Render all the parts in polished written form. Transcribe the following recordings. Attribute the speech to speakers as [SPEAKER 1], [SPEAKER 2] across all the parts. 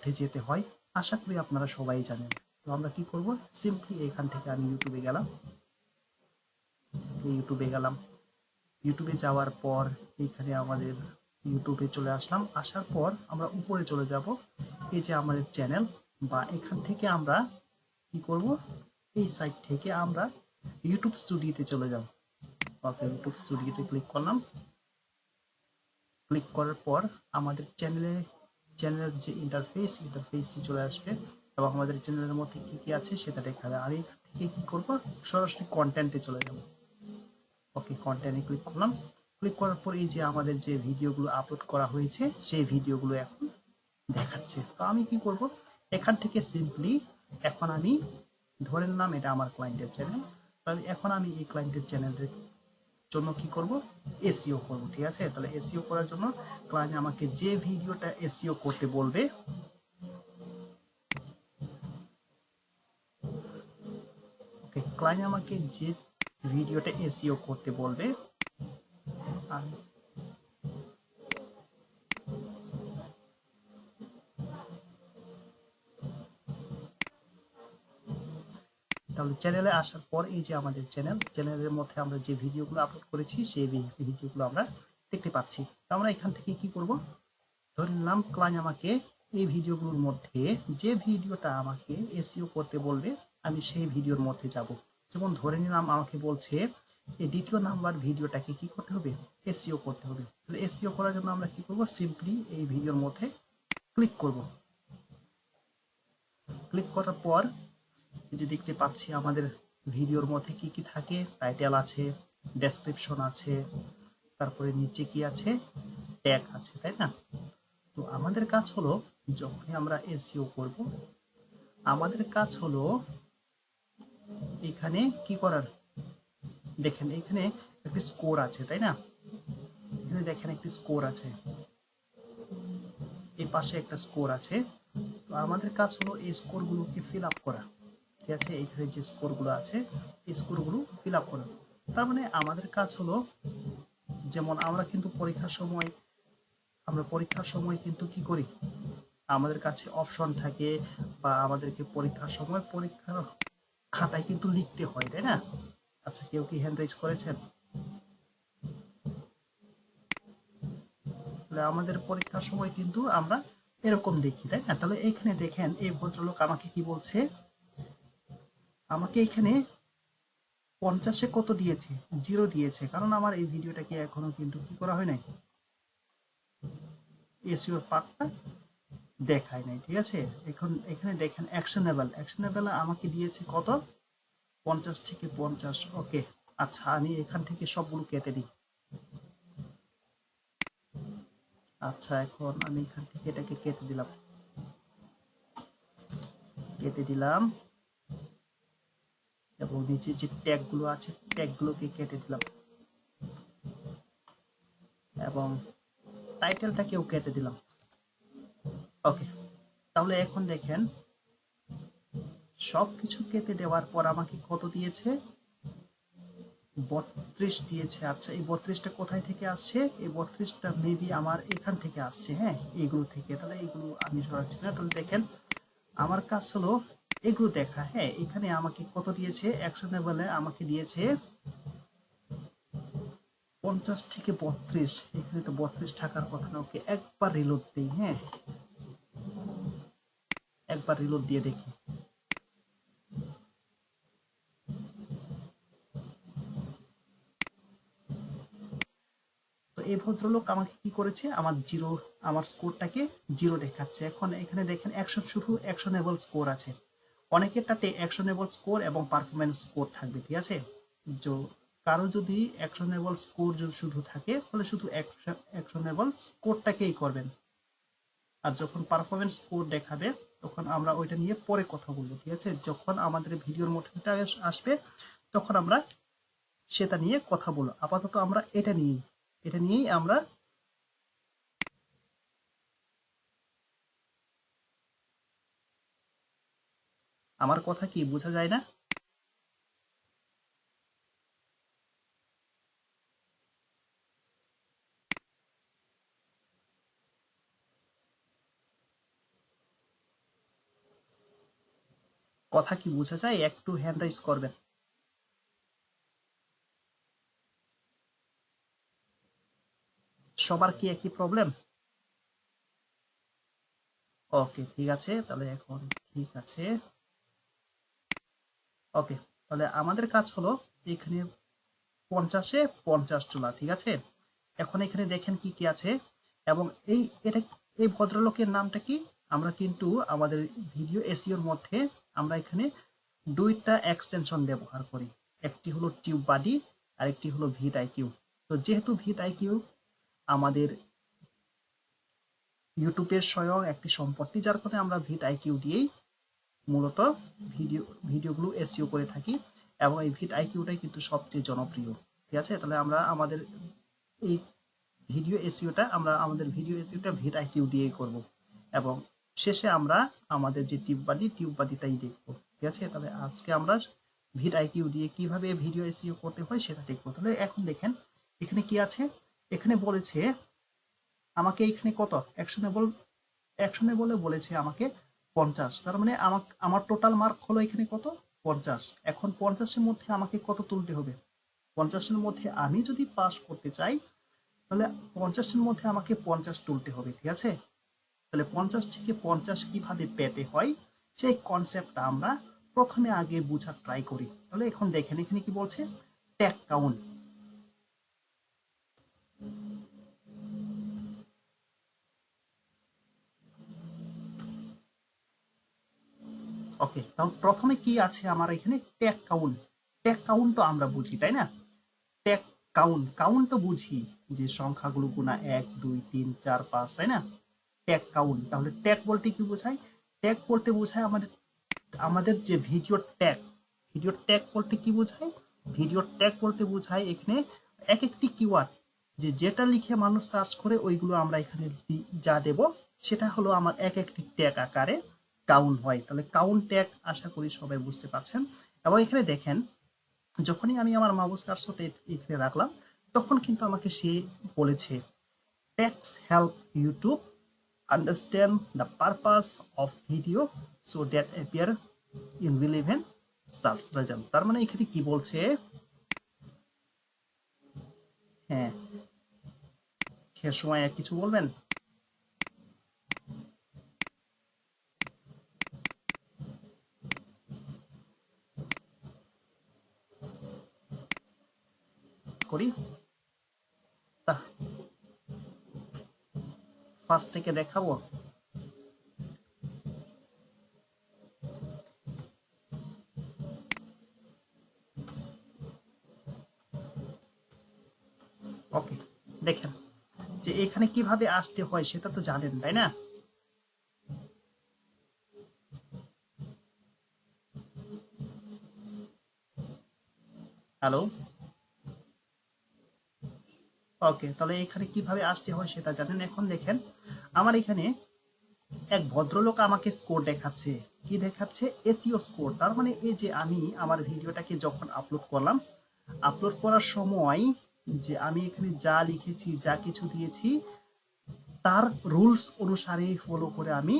[SPEAKER 1] মধ্যে যেতে হয় আশা করি আপনারা সবাই জানেন। তো আমরা কি করব, সিম্পলি এখান থেকে আমি ইউটিউবে গেলাম, ইউটিউবে যাওয়ার পর এইখানে আমাদের ইউটিউবে চলে আসলাম, আসার পর আমরা উপরে চলে যাব, এই যে আমাদের চ্যানেল, বা এখান থেকে আমরা কি করব, এই সাইট থেকে আমরা ইউটিউব স্টুডিওতে চলে যাব। ওকে, ইউটিউব স্টুডিওতে ক্লিক করলাম, ক্লিক করার পর আমাদের চ্যানেলের যে ইন্টারফেসটি চলে আসবে এবং আমাদের চ্যানেলের মধ্যে কি কি আছে সেটা দেখাবে। আমি এখান থেকে কি করব, সরাসরি কন্টেন্টে চলে যাব। ওকে, কন্টেন্টে ক্লিক করলাম, ক্লিক করার পর এই যে আমাদের যে ভিডিওগুলো আপলোড করা হয়েছে সেই ভিডিওগুলো এখন দেখাচ্ছে। তো আমি কি করব, এখান থেকে সিম্পলি এখন আমি ধরে নিলাম এটা আমার ক্লায়েন্টের চ্যানেল, তাহলে এখন আমি এই ক্লায়েন্টের চ্যানেলের জন্য কি করব, এসইও করব। ঠিক আছে, তাহলে এসইও করার জন্য ক্লায়েন্ট আমাকে যে ভিডিওটা এসইও করতে বলবে, ওকে, ক্লায়েন্ট আমাকে যে ভিডিওটা এসইও করতে বলবে আমি তাহলে চ্যানেলে আসার পর এই যে আমাদের চ্যানেলের মধ্যে আমরা যে ভিডিওগুলো আপলোড করেছি সেই ভিডিওগুলো আমরা দেখতে পাচ্ছি। তো আমরা এখান থেকে কি করব, ধরে নিলাম ক্লায়েন্ট আমাকে এই ভিডিওগুলোর মধ্যে যে ভিডিওটা আমাকে এসইও করতে বলবে আমি সেই ভিডিওর মধ্যে যাব। যেমন ধরে নিলাম আমাকে বলছে এই দ্বিতীয় নাম্বার ভিডিওটাকে কি করতে হবে, এসইও করতে হবে। তাহলে এসইও করার জন্য আমরা কি করব, সিম্পলি এই ভিডিওর মধ্যে ক্লিক করব। ক্লিক করার পর এই যে দেখতে পাচ্ছি আমাদের ভিডিওর মধ্যে কি কি থাকে, টাইটেল আছে, ডেসক্রিপশন আছে, তারপরে নিচে কি আছে, ট্যাগ আছে, তাই না? তো আমাদের কাজ হলো, যখনই আমরা এসইও করব আমাদের কাজ হলো এখানে কি করার, দেখেন এখানে একটি স্কোর আছে, তাই না? এখানে দেখেন একটি স্কোর আছে, এই পাশে একটা স্কোর আছে। তো আমাদের কাজ হলো এই স্কোরগুলোকে ফিল আপ করা। ঠিক আছে, এখানে যে স্কোরগুলো আছে এই স্কোরগুলো ফিল আপ করা। তার মানে আমাদের কাজ হলো, যেমন আমরা পরীক্ষার সময় কিন্তু কি করি, আমাদের কাছে অপশন থাকে, বা আমাদেরকে পরীক্ষার সময় পরীক্ষার খাতায় কিন্তু লিখতে হয়, তাই না? আচ্ছা, কেউ কি হ্যান্ড রাইজ করেছেন? তাহলে আমাদের পরীক্ষার সময় কিন্তু আমরা এরকম দেখি, তাই না? তাহলে এইখানে দেখেন এই ভদ্রলোক আমাকে কি বলছে, আমাকে এখানে 50-এ কত দিয়েছে, 0 দিয়েছে, কারণ আমার এই ভিডিওটাকে এখনো কিন্তু কি করা হয় নাই, এসইওর পার্টটা দেখায় নাই। ঠিক আছে, এখন এখানে দেখেন অ্যাকশনেবল আমাকে দিয়েছে কত, 50 থেকে 50। ওকে, আচ্ছা আমি এখান থেকে সবগুলো কেটে দিই। আচ্ছা, এখন আমি এখান থেকে এটাকে কেটে দিলাম এবং নিচে যে ট্যাগগুলো আছে ট্যাগগুলোকে কেটে দিলাম এবং টাইটেলটাকেও কেটে দিলাম। ওকে, তাহলে এখন দেখেন সবকিছু কেটে দেওয়ার পর আমাকে কত দিয়েছে, 32 দিয়েছে। আচ্ছা, এই 32টা কোথায় থেকে আসছে, এই 32টা মেবি আমার এখান থেকে আসছে, হ্যাঁ, এইগুলো থেকে। তাহলে এইগুলো আমি সরাচ্ছি না। তাহলে দেখেন আমার কাজ হলো এগুলো দেখা। হ্যাঁ, এখানে আমাকে কত দিয়েছে, অ্যাকশনেবলে আমাকে দিয়েছে 50 থেকে 32। এখানে তো 32 থাকার কথা না। ওকে, একবার রিলোড দিই। হ্যাঁ, একবার রিলোড দিয়ে দেখি। তো এই ভদ্রলোক আমাকে কি করেছে, আমার স্কোরটাকে 0 দেখাচ্ছে। এখন এখানে দেখেন শুধু অ্যাকশনেবল স্কোর আছে। অনেকেরটাতে অ্যাকশনেবল স্কোর এবং পারফরমেন্স স্কোর থাকবে। ঠিক আছে, কারো যদি অ্যাকশনেবল স্কোর শুধু থাকে তাহলে শুধু অ্যাকশনেবল স্কোরটাকেই করবেন, আর যখন পারফরমেন্স স্কোর দেখাবে তখন আমরা ওইটা নিয়ে পরে কথা বলবো। ঠিক আছে, যখন আমাদের ভিডিওর মধ্যে আসবে তখন আমরা সেটা নিয়ে কথা বলবো। আপাতত আমরা এটা নিয়েই আমরা আমার কথা কি বোঝা যায় না? কথা কি বোঝা যায়? একটু হ্যান্ড রাইজ করবেন। সবার কি একই প্রবলেম? ওকে, ঠিক আছে, তাহলে এখন ঠিক আছে। ওকে, তাহলে আমাদের কাজ হলো এখানে 50-এ 50 তোলা, ঠিক আছে। এখন এখানে দেখেন কি কি আছে, এবং এটা এই ভদ্রলোকের নামটা কি? আমরা কিন্তু আমাদের ভিডিও এসইওর মধ্যে আমরা এখানে দুইটা এক্সটেনশন ব্যবহার করি। একটি হলো টিউব বাডি আর একটি হলো ভিট আইকিউ। তো যেহেতু ভিট আইকিউ আমাদের ইউটিউবের স্বয়ং একটি সম্পত্তি, যার কারণে আমরা ভিট আইকিউ দিয়েই মূলত ভিডিওগুলো এসইও করে থাকি, এবং এই ভিট আইকিউটাই কিন্তু সবচেয়ে জনপ্রিয়, ঠিক আছে। তাহলে আমরা এই আমাদের ভিডিও এসইওটা ভিট আইকিউ দিয়েই করব, এবং শেষে আমরা আমাদের যে টিউব বাডিটাই দেখবো, ঠিক আছে। তাহলে আজকে আমরা ভিট আইকিউ দিয়ে কিভাবে ভিডিও এসইও করতে হয় সেটা দেখবো। তাহলে এখন দেখেন এখানে কি আছে। এখানে বলেছে আমাকে এখানে কত অ্যাকশনে বলে বলেছে আমাকে 50। তার মানে আমার টোটাল মার্ক হলো এখানে কত? 50। এখন 50-এর মধ্যে আমাকে কত তুলতে হবে? 50-এর মধ্যে আমি যদি পাস করতে চাই, তাহলে 50-এর মধ্যে আমাকে 50 তুলতে হবে, ঠিক আছে। তাহলে 50 থেকে 50 কিভাবে পেতে হয় সেই কনসেপ্টটা আমরা প্রথমে আগে বোঝার ট্রাই করি। তাহলে এখন দেখেন এখানে কি বলছে, ট্যাগ কাউন্ট। ওকে, তাহলে প্রথমে কি আছে আমার এখানে? Tag count. ট্যাগ কাউন্ট তো আমরা বুঝি, তাই না? ট্যাগ কাউন্ট তো বুঝি যে সংখ্যাগুলো গুণা 1 2 3 4 5, তাই না? Tag count. তাহলে ট্যাগ বলতে কি বোঝায়? ট্যাগ বলতে বোঝায় আমাদের আমাদের যে ভিডিও ট্যাগ বলতে কি বোঝায়? ভিডিও ট্যাগ বলতে বোঝায় এখানে এক একটি কিওয়ার্ড, যেটা লিখে মানুষ সার্চ করে ওইগুলো আমরা এখানে যা দেব সেটা হলো আমার এক একটি ট্যাগ আকারে কাউন্ট হয়। তাহলে কাউন্ট ট্যাগ আশা করি সবাই বুঝতে পারছেন। এবং এখানে দেখেন যখনই আমি আমার মাউস কার্সরটা এখানে রাখলাম, তখন কিন্তু আমাকে সে বলেছে tags help YouTube understand the purpose of video so that appear in relevant search result। তার মানে এখানে কি বলছে? হ্যাঁ, সে সময় কিছু বলবেন? করি, ফার্স্ট থেকে দেখাবো। ওকে, দেখেন যে এখানে কিভাবে আসতে হয় সেটা তো জানেন, তাই না? হ্যালো, ওকে, তাহলে এখানে কিভাবে আসতে হয় সেটা জানেন। এখন দেখেন আমার এখানে এক ভদ্রলোক আমাকে স্কোর দেখাচ্ছে। কি দেখাচ্ছে? SEO score. তার মানে এই যে আমি আমার ভিডিওটাকে যখন আপলোড করলাম, আপলোড করার সময় যে আমি এখানে যা লিখেছি, যা কিছু দিয়েছি, তার রুলস অনুসারে ফলো করে আমি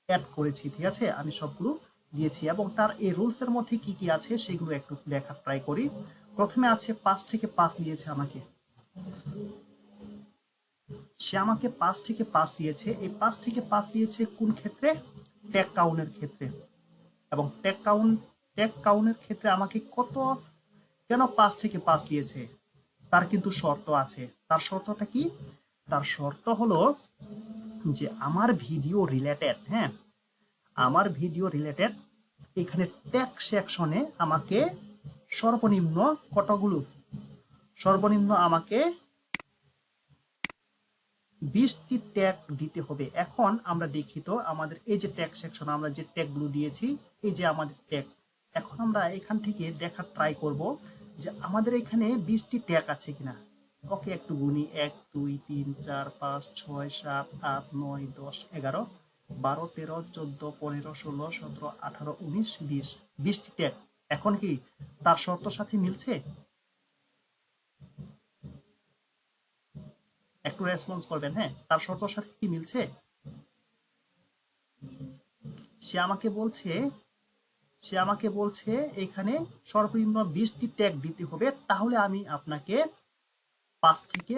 [SPEAKER 1] অ্যাড করেছি, ঠিক আছে। আমি সবগুলো দিয়েছি, এবং তার এই রুলস এর মধ্যে কি কি আছে সেগুলো একটু লেখার ট্রাই করি। প্রথমে আছে 5 থেকে 5 দিয়েছে আমাকে। সে আমাকে 5 থেকে 5 দিয়েছে। এই 5 থেকে 5 দিয়েছে কোন ক্ষেত্রে? ট্যাগ কাউন্টের ক্ষেত্রে। এবং ট্যাগ কাউন্টের ক্ষেত্রে আমাকে কত, কেন 5 থেকে 5 দিয়েছে? তার কিন্তু শর্ত আছে। তার শর্তটা কি? তার শর্ত হলো যে আমার ভিডিও রিলেটেড, হ্যাঁ, আমার ভিডিও রিলেটেড এখানে ট্যাগ সেকশনে আমাকে সর্বনিম্ন কতগুলো? সর্বনিম্ন আমাকে 20টি ট্যাগ দিতে হবে। এখন আমরা দেখি তো আমাদের এই যে ট্যাগ সেকশন আমরা যে ট্যাগগুলো দিয়েছি, এই যে আমাদের ট্যাগ। এখন আমরা এখান থেকে দেখার ট্রাই করব যে আমাদের এখানে 20টি ট্যাগ আছে কিনা। ওকে, একটু গুনি। 1 2 3 4 5 6 7 8 9 10 11 12 13 14 15 16 17 18 19 20। 20টি ট্যাগ। এখন কি তার শর্তের সাথে মিলছে? একটু রেসপন্স করবেন, হ্যাঁ, তার শর্তের সাথে কি মিলছে? সে আমাকে বলছে সে আমাকে বলছে এখানে সর্বনিম্ন 20টি ট্যাগ দিতে হবে, তাহলে আমি আপনাকে 5 থেকে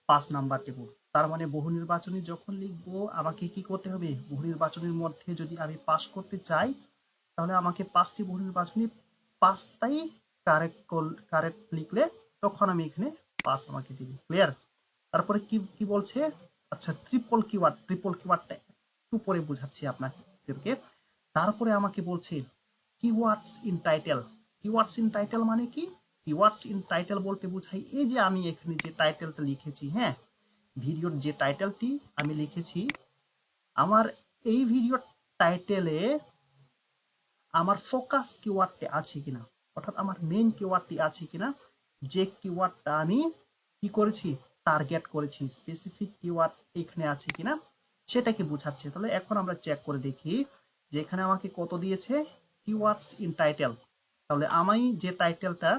[SPEAKER 1] 5 নাম্বার দেব। তার মানে বহু নির্বাচনী যখন লিখবো আমাকে কি করতে হবে, বহু নির্বাচনের মধ্যে যদি আমি পাস করতে চাই তাহলে আমাকে 5টি বহু নির্বাচনী 5টাই কারেক্ট লিখলে তখন আমি এখানে পাস আমাকে দিবে। ক্লিয়ার? তারপরে কি কি বলছে, আচ্ছা ট্রিপল কিওয়ার্ডটা একটু পরে বোঝাচ্ছি আপনাদেরকে। তারপরে আমাকে বলছে keywords in title. Keywords in title মানে কি? কিওয়ার্ডস ইন টাইটেল বলতে বোঝাই এই যে আমি এখানে যে টাইটেলটা লিখেছি, হ্যাঁ, ভিডিওর যে টাইটেলটি আমি লিখেছি, আমার এই ভিডিওর টাইটেলে আমার ফোকাস কিওয়ার্ডটি আছে কিনা, অর্থাৎ আমার মেইন কিওয়ার্ডটি আছে কিনা, যে কিওয়ার্ডটা আমি কি করেছি, টার্গেট করেছি, স্পেসিফিক কিওয়ার্ড এখানে আছে কিনা সেটাকে বোঝাচ্ছে। তাহলে এখন আমরা চেক করে দেখি যে এখানে আমাকে কত দিয়েছে, কিওয়ার্ডস ইন টাইটেল। তাহলে আমি যে টাইটেলটা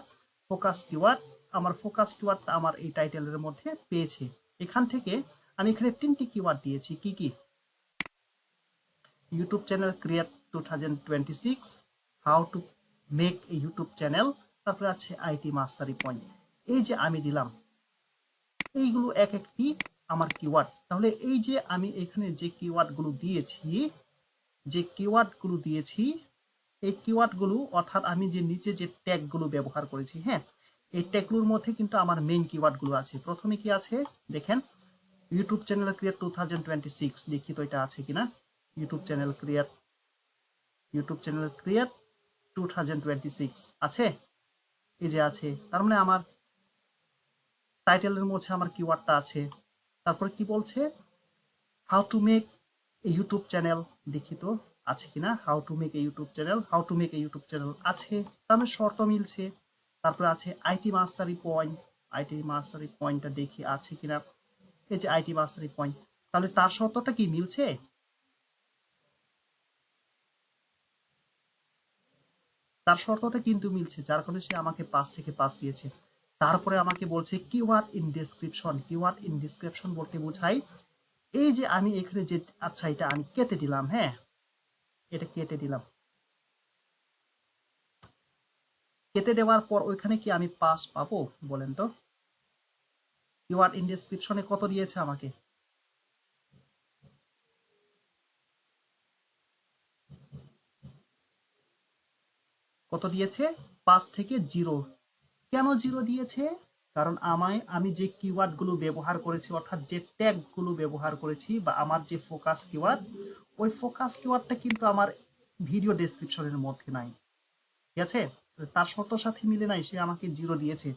[SPEAKER 1] ফোকাস কিওয়ার্ড, আমার ফোকাস কিওয়ার্ডটা আমার এই টাইটেলের মধ্যে পেয়েছে। এখান থেকে আমি এখানে 3টি কিওয়ার্ড দিয়েছি, কি কি? YouTube channel create 2026, how to make a YouTube channel, তারপরে আছে আইটি মাস্টারি পয়েন্ট। এই যে আমি দিলাম, এইগুলো এক একটি আমার কিওয়ার্ড। তাহলে এই যে আমি এখানে যে কিওয়ার্ডগুলো দিয়েছি, এই কিওয়ার্ডগুলো অর্থাৎ আমি যে নিচে যে ট্যাগগুলো ব্যবহার করেছি, হ্যাঁ, এই ট্যাগগুলোর মধ্যে কিন্তু আমার মেইন কিওয়ার্ডগুলো আছে। প্রথমে কি আছে দেখেন, ইউটিউব চ্যানেল ক্রিয়েট 2026, দেখি তো এটা আছে কিনা। ইউটিউব চ্যানেল ক্রিয়েট 2026 আছে, এই যে আছে। তার মানে আমার টাইটেলের মধ্যে আমার কিওয়ার্ডটা আছে। তারপরে কি বলছে, how to make a YouTube channel, দেখি তো আছে কিনা। How to make a YouTube channel আছে, তার মানে শর্ত মিলছে। তারপরে আছে আইটি মাস্টারি পয়েন্টটা দেখি আছে কিনা। এই যে আইটি মাস্টারি পয়েন্ট, তাহলে তার শর্তটা কি মিলছে? তার শর্তটা কিন্তু মিলছে, যার কারণে সে আমাকে 5 থেকে 5 দিয়েছে। তারপরে আমাকে বলছে কিওয়ার্ড ইন ডেসক্রিপশন বলতে বোঝাই এই যে আমি এখানে যে, আচ্ছা এটা আমি কেটে দিলাম, হ্যাঁ, এটা কেটে দিলাম। কেটে দেওয়ার পর ওইখানে কি আমি পাস পাবো বলেন তো? কিওয়ার্ড ইন ডেসক্রিপশনে কত দিয়েছে আমাকে? কত দিয়েছে? 5 থেকে 0। কেন 0 দিয়েছে? কারণ আমি যে কিওয়ার্ডগুলো ব্যবহার করেছি, অর্থাৎ যে ট্যাগগুলো ব্যবহার করেছি বা আমার যে ফোকাস কিওয়ার্ড, ওই ফোকাস কিওয়ার্ডটা কিন্তু আমার ভিডিও ডেসক্রিপশনের মধ্যে নাই। ঠিক আছে? তার শর্তর সাথে মিলে নাই, সে আমাকে 0 দিয়েছে।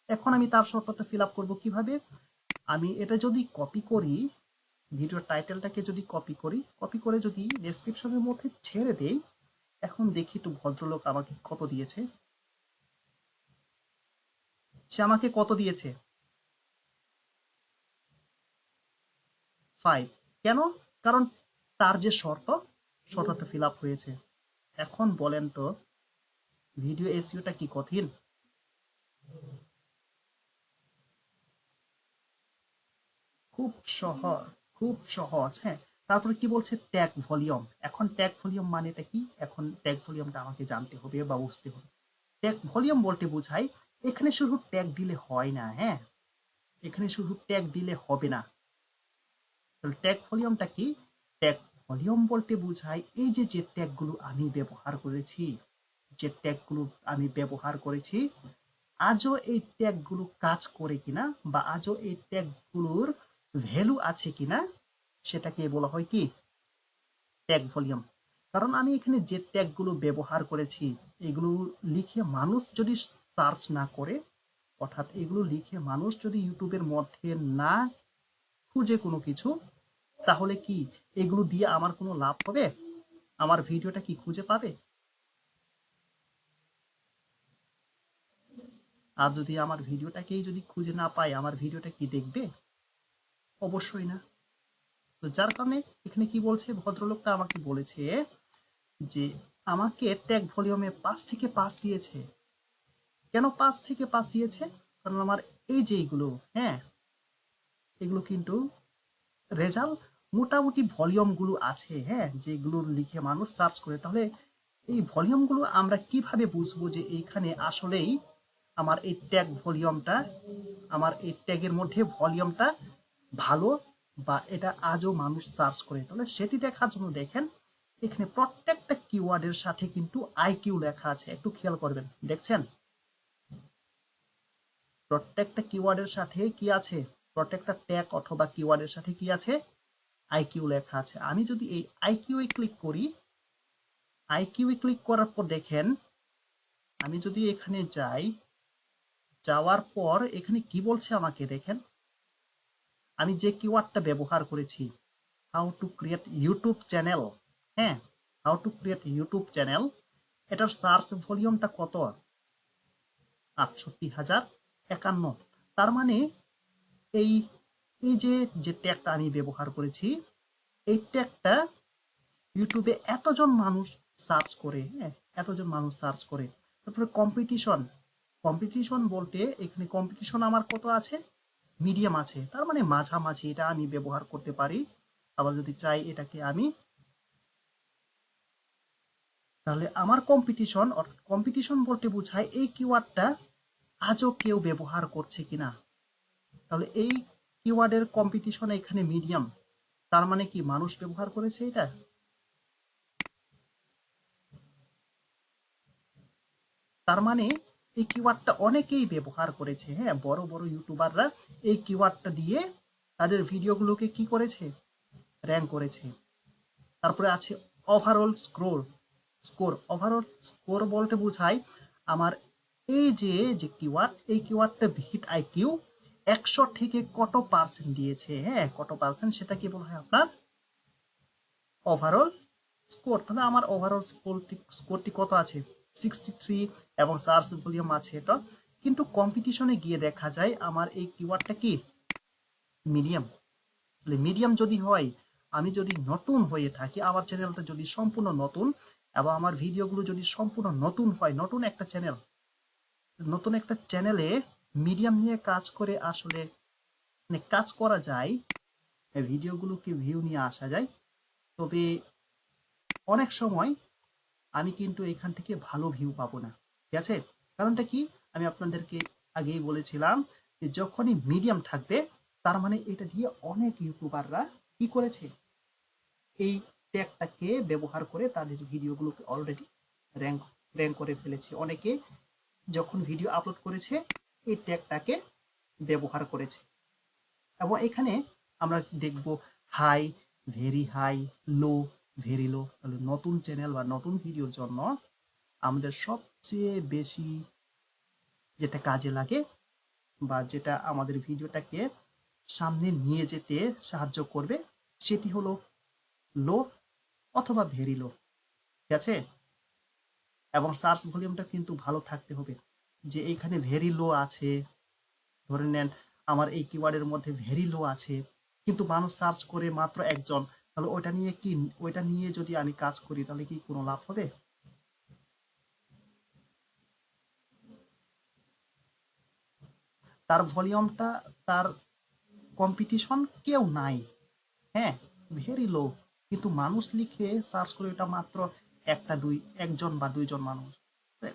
[SPEAKER 1] এখন আমি তার শর্তটা ফিল আপ করবো কিভাবে? আমি এটা যদি কপি করি, ভিডিও টাইটেলটাকে যদি কপি করে যদি ডেসক্রিপশনের মধ্যে ছেড়ে দেই, এখন দেখি তো ভদ্রলোক আমাকে কত দিয়েছে। সে আমাকে কত দিয়েছে? 5। কেন? কারণ তার যে শর্তটা ফিল আপ হয়েছে। এখন বলেন তো, ভিডিও এসইওটা কি কঠিন? খুব সহজ, খুব সহজ, হ্যাঁ। তারপরে কি বলছে, ট্যাগ ভলিউম। এখন ট্যাগ ভলিউম মানেটা কি? এখন ট্যাগ ভলিউমটা আমাকে জানতে হবে বা বুঝতে হবে। ট্যাগ ভলিউম বলতে বোঝায় এখানে শুধু ট্যাগ দিলে হয় না, হ্যাঁ, এখানে শুধু ট্যাগ দিলে হবে না। তাহলে ট্যাগ ভলিউমটা কি? ট্যাগ ভলিউম বলতে বোঝায় এই যে যে ট্যাগগুলো আমি ব্যবহার করেছি, আজও এই ট্যাগগুলো কাজ করে কিনা বা আজও এই ট্যাগগুলোর ভ্যালু আছে কিনা, সেটাকে বলা হয় কি? Tag volume. কারণ আমি এখানে যে ট্যাগগুলো ব্যবহার করেছি, এগুলো লিখে মানুষ যদি সার্চ না করে, অর্থাৎ এগুলো লিখে মানুষ যদি ইউটিউবের মধ্যে না খুঁজে কোনো কিছু, তাহলে কি এগুলো দিয়ে আমার কোনো লাভ হবে? আমার ভিডিওটা কি খুঁজে পাবে? আর যদি আমার ভিডিওটাকেই যদি খুঁজে না পায়, আমার ভিডিওটা কি দেখবে? অবশ্যই না। তো যার কারণে এখানে কি বলছে, ভদ্রলোকটা আমাকে বলেছে যে আমাকে ট্যাগ ভলিউমে 5 থেকে 5 দিয়েছে। কেন 5 থেকে 5 দিয়েছে? কারণ আমার এই যে এগুলো, হ্যাঁ, এগুলো কিন্তু রেজাল্ট মোটামুটি ভলিউম গুলো আছে, হ্যাঁ, যেগুলো লিখে মানুষ সার্চ করে। তাহলে এই ভলিউমগুলো আমরা কিভাবে বুঝবো যে এইখানে আসলেই আমার এই ট্যাগ ভলিউমটা, আমার এই ট্যাগের মধ্যে ভলিউমটা ভালো, বা এটা আজও মানুষ সার্চ করে? তাহলে সেটি দেখার জন্য দেখেন এখানে প্রত্যেকটা কিওয়ার্ডের সাথে কিন্তু আইকিউ লেখা আছে, একটু খেয়াল করবেন, দেখছেন প্রত্যেকটা কিওয়ার্ডের সাথে কি আছে, প্রত্যেকটা ট্যাগ অথবা কিওয়ার্ডের সাথে কি আছে, আইকিউ লেখা আছে। আমি যদি এই আইকিউ এ ক্লিক করি, আইকিউ এ ক্লিক করার পর দেখেন আমি যদি এখানে যাই, যাওয়ার পর এখানে কি বলছে আমাকে দেখেন, আমি যে কিওয়ার্ডটা ব্যবহার করেছি, how to create YouTube channel, হ্যাঁ how to create YouTube channel, এটার সার্চ ভলিউমটা কত, ৬৮,০৫১। তার মানে এই এই যে যে ট্যাগটা আমি ব্যবহার করেছি, এই ট্যাগটা ইউটিউবে এতজন মানুষ সার্চ করে, হ্যাঁ এতজন মানুষ সার্চ করে। তারপরে কম্পিটিশন, কম্পিটিশন বলতে এখানে কম্পিটিশন আমার কত আছে, মিডিয়াম আছে, তার মানে মাঝামাঝি, এটা আমি ব্যবহার করতে পারি। আবার যদি চাই এটাকে আমি, তাহলে আমার কম্পিটিশন, কম্পিটিশন বলতে বোঝায় এই কিওয়ার্ডটা আজও কেউ ব্যবহার করছে কিনা। তাহলে এই কিওয়ার্ডের কম্পিটিশন এখানে মিডিয়াম, তার মানে কি মানুষ ব্যবহার করেছে এটা। তার মানে এই কিওয়ার্ডটা অনেকেই ব্যবহার করেছে, হ্যাঁ বড় বড় ইউটিউবাররা এই কিওয়ার্ডটা দিয়ে তাদের ভিডিওগুলোকে কি করেছে, র্যাঙ্ক করেছে। তারপরে আছে ওভারঅল স্কোর, ওভারঅল স্কোর বলতে বোঝায় আমার এই যে যে কিওয়ার্ড, এই কিওয়ার্ডটা হিট আইকিউ ১০০ থেকে কত পার্সেন্ট দিয়েছে, হ্যাঁ কত পার্সেন্ট, সেটা কি বলা হয় আপনার ওভারঅল স্কোর। তাহলে আমার ওভারঅল স্কোরটি কত আছে, 63, এবং সার্চ ভলিউম আছে এটা। কিন্তু কম্পিটিশনে গিয়ে দেখা যায় আমার এই কিওয়ার্ডটা কি মিডিয়াম। তাহলে মিডিয়াম যদি হয়, আমি যদি নতুন হয়ে থাকি, আমার চ্যানেলটা যদি সম্পূর্ণ নতুন এবং আমার ভিডিওগুলো যদি সম্পূর্ণ নতুন হয়, নতুন একটা চ্যানেল, নতুন একটা চ্যানেলে মিডিয়াম নিয়ে কাজ করে আসলে মানে কাজ করা যায়, ভিডিওগুলোকে ভিউ নিয়ে আসা যায়। তবে অনেক সময় আমি কিন্তু এখান থেকে ভালো ভিউ পাবো না, ঠিক আছে। কারণটা কি, আমি আপনাদেরকে আগেই বলেছিলাম যে যখনই মিডিয়াম থাকবে, তার মানে এটা দিয়ে অনেক ইউটিউবাররা কি করেছে, এই ট্যাগটাকে ব্যবহার করে তাদের ভিডিওগুলোকে অলরেডি র্যাঙ্ক র্যাঙ্ক করে ফেলেছে। অনেকে যখন ভিডিও আপলোড করেছে এই ট্যাগটাকে ব্যবহার করেছে। এবং এখানে আমরা দেখব হাই, ভেরি হাই, লো, ভেরি লো। তাহলে নতুন চ্যানেল বা নতুন ভিডিওর জন্য আমাদের সবচেয়ে বেশি যেটা কাজে লাগে বা যেটা আমাদের ভিডিওটাকে সামনে নিয়ে যেতে সাহায্য করবে, সেটি হলো লো অথবা ভেরি লো, ঠিক আছে। এবং সার্চ ভলিউমটা কিন্তু ভালো থাকতে হবে, যে এইখানে ভেরি লো আছে, ধরে নেন আমার এই কিওয়ার্ডের মধ্যে ভেরি লো আছে, কিন্তু মানুষ সার্চ করে মাত্র একজন, তাহলে ওইটা নিয়ে কি, ওইটা নিয়ে যদি আমি কাজ করি তাহলে কি কোনো লাভ হবে? তার ভলিউমটা, তার কম্পিটিশন কেউ নাই, হ্যাঁ ভেরি লো, কিন্তু মানুষ লিখে সার্চ করে এটা মাত্র একটা দুই, একজন বা দুইজন মানুষ।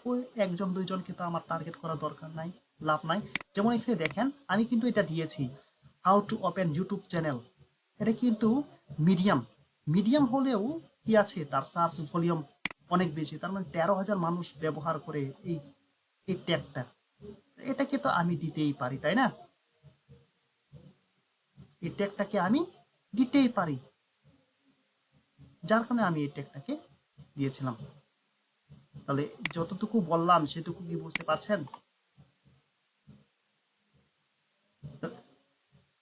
[SPEAKER 1] ওই একজন দুইজনকে তো আমার টার্গেট করার দরকার নাই, লাভ নাই। যেমন এখানে দেখেন আমি কিন্তু এটা দিয়েছি how to open YouTube channel, এটা কিন্তু মিডিয়াম, মিডিয়াম হলেও কি আছে, তার সার্চ ভলিউম অনেক বেশি, তার মানে ১৩,০০০ মানুষ ব্যবহার করে এই এই ট্যাগটা। এটাকে তো আমি দিতেই পারি, তাই না, এই ট্যাগটাকে আমি দিতেই পারি, যার কারণে আমি এই ট্যাগটাকে দিয়েছিলাম। তাহলে যতটুকু বললাম সেটুকু কি বুঝতে পারছেন?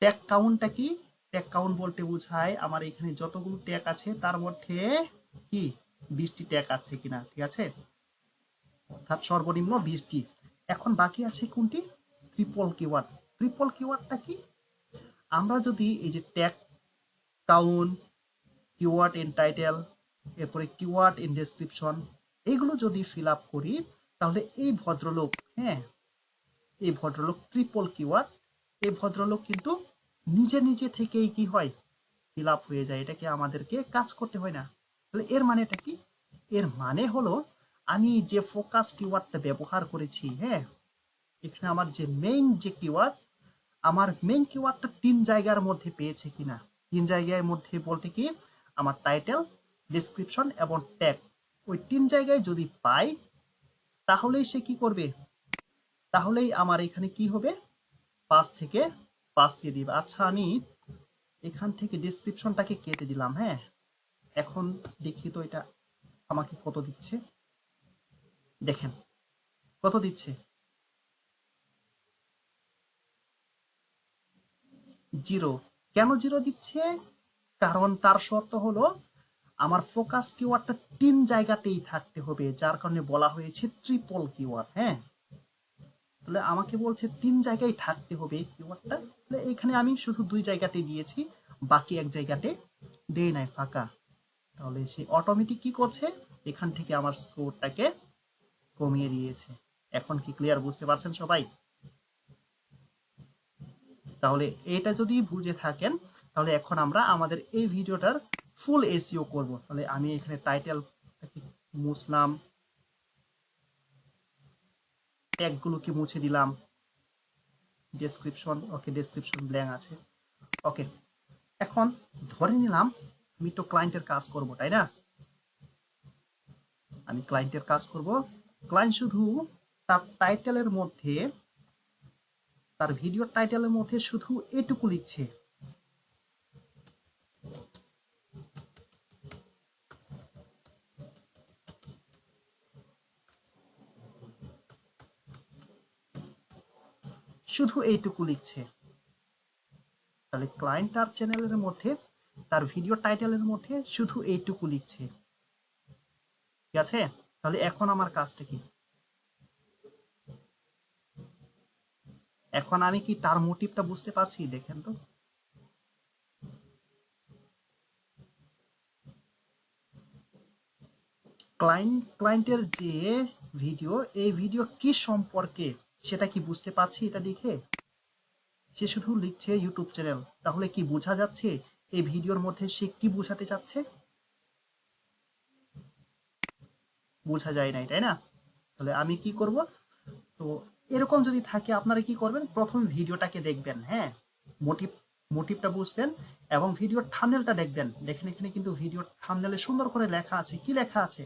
[SPEAKER 1] ট্যাগ কাউন্টটা কি, ট্যাগ কাউন্ট বলতে বোঝায় আমার এখানে যতগুলো ট্যাগ আছে তার মধ্যে কি 20টি ট্যাগ আছে কিনা, ঠিক আছে, অর্থাৎ সর্বনিম্ন 20টি। এখন বাকি আছে কোনটি, ট্রিপল কিওয়ার্ড। ট্রিপল কিওয়ার্ডটা কি, আমরা যদি এই যে tag count, keyword in title, এরপরে কিওয়ার্ড ইন ডেসক্রিপশন, এইগুলো যদি ফিল আপ করি, তাহলে এই ভদ্রলোক, হ্যাঁ এই ভদ্রলোক ট্রিপল কিওয়ার্ড, এই ভদ্রলোক কিন্তু নিজে নিজে থেকেই কি হয়, ফিল আপ হয়ে যায়, এটাকে আমাদেরকে কাজ করতে হয় না। তাহলে এর মানে এটা কি, এর মানে হলো আমি যে ফোকাস কিওয়ার্ডটা ব্যবহার করেছি, হ্যাঁ, এখানে আমার যে মেইন যে কিওয়ার্ড, আমার মেইন কিওয়ার্ডটা 3 জায়গার মধ্যে পেয়েছে কিনা। 3 জায়গার মধ্যে বলতে কি, আমার টাইটেল, ডেসক্রিপশন এবং ট্যাগ, ওই 3 জায়গায় যদি পাই তাহলেই সে কি করবে, তাহলেই আমার এখানে কি হবে, 5 থেকে 5 দিয়ে দিবে। আচ্ছা, আমি এখান থেকে ডেসক্রিপশনটাকে কেটে দিলাম, হ্যাঁ। এখন দেখি তো এটা আমাকে কত দিচ্ছে। দেখেন কত দিচ্ছে, 0। কেন 0 দিচ্ছে? কারণ তার শর্ত হলো আমার ফোকাস কিওয়ার্ডটা 3 জায়গাতেই থাকতে হবে, যার কারণে বলা হয়েছে ট্রিপল কিওয়ার্ড, হ্যাঁ। তাহলে আমাকে বলছে 3 জায়গায় থাকতে হবে কিওয়ার্ডটা, তাহলে এখানে আমি শুধু 2 জায়গাতে দিয়েছি, বাকি এক জায়গাতে দেই নাই, ফাঁকা। তাহলে সে অটোমেটিক কি করছে, এখান থেকে আমার স্কোরটাকে কমিয়ে দিয়েছে। এখন কি ক্লিয়ার, বুঝতে পারছেন সবাই? তাহলে এটা যদি বুঝে থাকেন, তাহলে এখন আমরা আমাদের এই ভিডিওটার ফুল এসইও করব। তাহলে আমি এখানে টাইটেলটাকে মুছলাম, ট্যাগগুলোকে মুছে দিলাম, ডেসক্রিপশন, ওকে, ডেসক্রিপশন ব্ল্যাঙ্ক আছে, ওকে। এখন ধরে নিলাম আমি তো ক্লায়েন্টের কাজ করব, তাই না? আমি ক্লায়েন্টের কাজ করব। ক্লায়েন্ট শুধু তার টাইটেলের মধ্যে, তার ভিডিও টাইটেলের মধ্যে শুধু এটুকু লিখছে, শুধু এইটুকু লিখছে। তাহলে ক্লায়েন্ট তার চ্যানেলের মধ্যে, তার ভিডিও টাইটেলের মধ্যে শুধু এইটুকু লিখছে, ঠিক আছে? তাহলে এখন আমার কাজটা কি, এখন আমি কি তার মোটিভটা বুঝতে পারছি? দেখেন তো, ক্লায়েন্টের যে ভিডিও, এই ভিডিও কি সম্পর্কে সেটা কি বুঝতে পারছি এটা দেখে? সে শুধু লিখছে ইউটিউব চ্যানেল, তাহলে কি বোঝা যাচ্ছে এই ভিডিওর মধ্যে সে কি বোঝাতে চাচ্ছে? বোঝা যায় নাই, তাই না? তাহলে আমি কি করব, তো এরকম যদি থাকে আপনারা কি করবেন, প্রথমে ভিডিওটাকে দেখবেন, হ্যাঁ, মোটিভ, মোটিভটা বুঝবেন, এবং ভিডিওর থাম্বনেলটা দেখবেন। দেখেন এখানে কিন্তু ভিডিওর থাম্বনেলে সুন্দর করে লেখা আছে, কি লেখা আছে,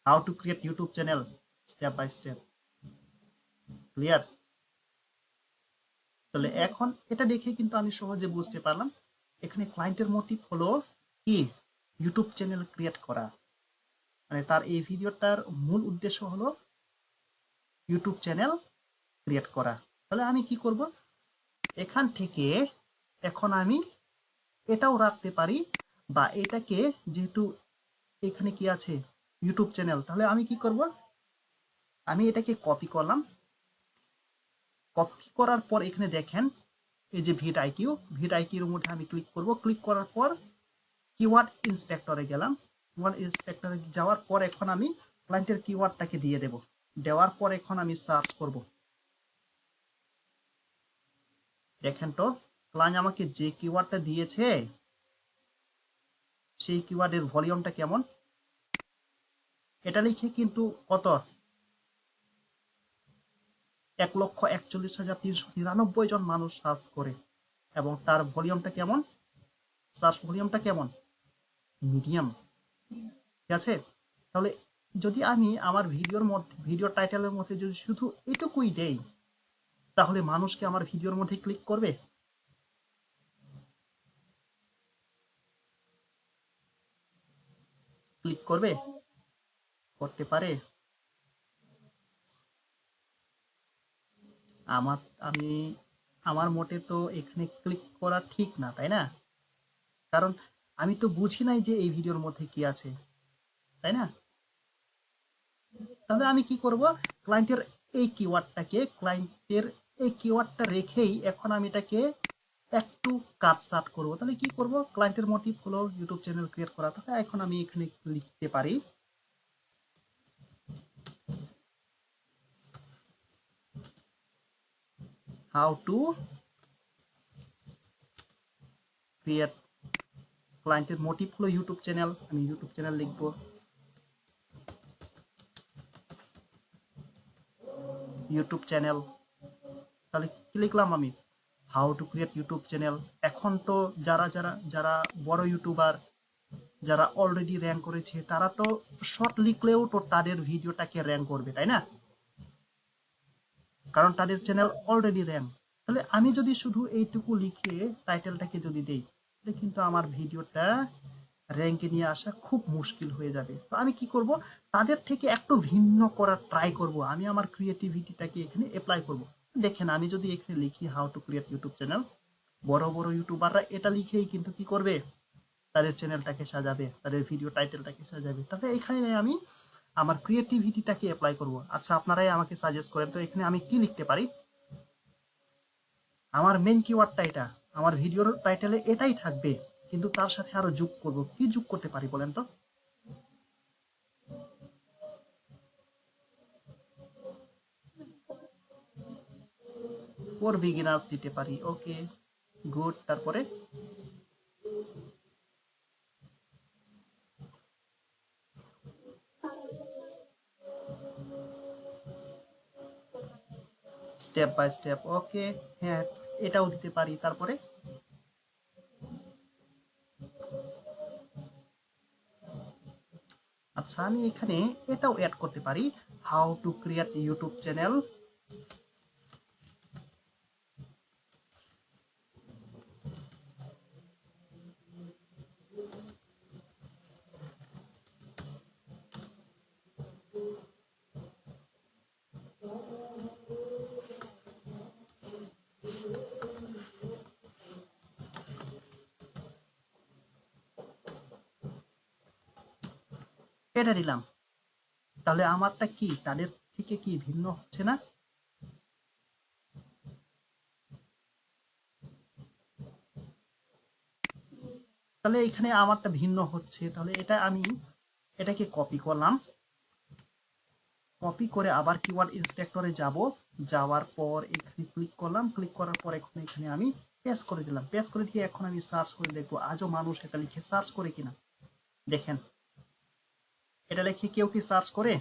[SPEAKER 1] how to create YouTube channel step by step. Clear? তাহলে এখন এটা দেখে কিন্তু আমি সহজে বুঝতে পারলাম এখানে ক্লায়েন্টের মোটিভ হলো কি, ইউটিউব চ্যানেল ক্রিয়েট করা। মানে তার এই ভিডিওটার মূল উদ্দেশ্য হলো ইউটিউব চ্যানেল ক্রিয়েট করা। তাহলে আমি কি করব, এখান থেকে এখন আমি এটাও রাখতে পারি, বা এটাকে, যেহেতু এখানে কি আছে ইউটিউব চ্যানেল, তাহলে আমি কি করব, আমি এটাকে কপি করলাম। কপি করার পর এখানে দেখেন এই যে ভিড আইকিউর মধ্যে আমি ক্লিক করব। ক্লিক করার পর কিওয়ার্ড ইন্সপেক্টরে গেলাম। কিওয়ার্ড ইন্সপেক্টরে যাওয়ার পর এখন আমি ক্লায়েন্টের কিওয়ার্ডটাকে দিয়ে দেব। দেওয়ার পর এখন আমি সার্চ করব। দেখেন তো, ক্লায়েন্ট আমাকে যে কিওয়ার্ডটা দিয়েছে সেই কিওয়ার্ডের ভলিউমটা কেমন। এটা লিখে কিন্তু কত, 1,41,399 জন মানুষ সার্চ করে, এবং তার ভলিউমটা কেমন, সার্চ ভলিউমটা কেমন, মিডিয়াম, ঠিক আছে? তাহলে যদি আমি আমার ভিডিওর মধ্যে, ভিডিও টাইটেলের মধ্যে যদি শুধু এটুকুই দেই, তাহলে মানুষ কি আমার ভিডিওর মধ্যে ক্লিক করবে? ক্লিক করবে? করতে পারে? আমার, আমি, আমার মোটে তো এখানে ক্লিক করা ঠিক না, তাই না? কারণ আমি তো বুঝি নাই যে এই ভিডিওর মধ্যে কি আছে, তাই না? তাহলে আমি কি করব, ক্লায়েন্টের এই কিওয়ার্ডটা রেখেই এখন আমি এটাকে একটু কাটছাঁট করব। তাহলে কি করব, ক্লায়েন্টের মোটিভ হলো ইউটিউব চ্যানেল ক্রিয়েট করা, তাহলে এখন আমি এখানে লিখতে পারি হাউ টু ক্রিয়েট, ক্লায়েন্টের মোটিভ হলো ইউটিউব চ্যানেল, আমি ইউটিউব চ্যানেল লিখবো। ইউটিউব চ্যানেল, তাহলে কি লিখলাম আমি? How to create YouTube channel. এখন তো যারা যারা যারা বড় ইউটিউবার, যারা অলরেডি র্যাঙ্ক করেছে, তারা তো শর্ট লিখলেও তো তাদের ভিডিওটাকে র্যাঙ্ক করবে, তাই না? কারণ তাদের চ্যানেল অলরেডি র্যাঙ্ক। তাহলে আমি যদি শুধু এইটুকু লিখে টাইটেলটাকে যদি দেই, তাহলে কিন্তু আমার ভিডিওটা র্যাঙ্কে নিয়ে আসা খুব মুশকিল হয়ে যাবে। তো আমি কি করব, তাদের থেকে একটু ভিন্ন করার ট্রাই করব, আমি আমার ক্রিয়েটিভিটিটাকে এখানে অ্যাপ্লাই করব। দেখেন আমি যদি এখানে লিখি how to create YouTube channel, বড় বড় ইউটিউবাররা এটা লিখেই কিন্তু কি করবে, তাদের চ্যানেলটাকে সাজাবে, তাদের ভিডিও টাইটেলটাকে সাজাবে। তবে এখানে আমি আমার ক্রিয়েটিভিটিটাকে অ্যাপ্লাই করব। আচ্ছা, আপনারাই আমাকে সাজেস্ট করেন তো এখানে আমি কি লিখতে পারি। আমার মেইন কিওয়ার্ডটা এটা, আমার ভিডিওর টাইটেলে এটাই থাকবে, কিন্তু তার সাথে আরো যোগ করব। কি যোগ করতে পারি বলেন তো? ফর বিগিনার্স দিতে পারি। ওকে, গুড। তারপরে স্টেপ বাই স্টেপ। ওকে, হ্যাঁ, এটাও দিতে পারি। তারপরে আচ্ছা, আমি এখানে এটাও অ্যাড করতে পারি, how to create YouTube channel. এটা দিলাম। তাহলে আমারটা কি তাদের থেকে কি ভিন্ন হচ্ছে না? তাহলে এখানে আমারটা ভিন্ন হচ্ছে। তাহলে এটা আমি এটাকে কপি করলাম, কপি করে আবার কিওয়ার্ড ইন্সপেক্টরে যাব, যাওয়ার পর এখানে ক্লিক করলাম, ক্লিক করার পর এখন এখানে আমি পেস্ট করে দিলাম। পেস্ট করে দিয়ে এখন আমি সার্চ করে দেখবো আজও মানুষ এটা লিখে সার্চ করে কিনা। দেখেন, এটা লিখে কেউ কি সার্চ করে?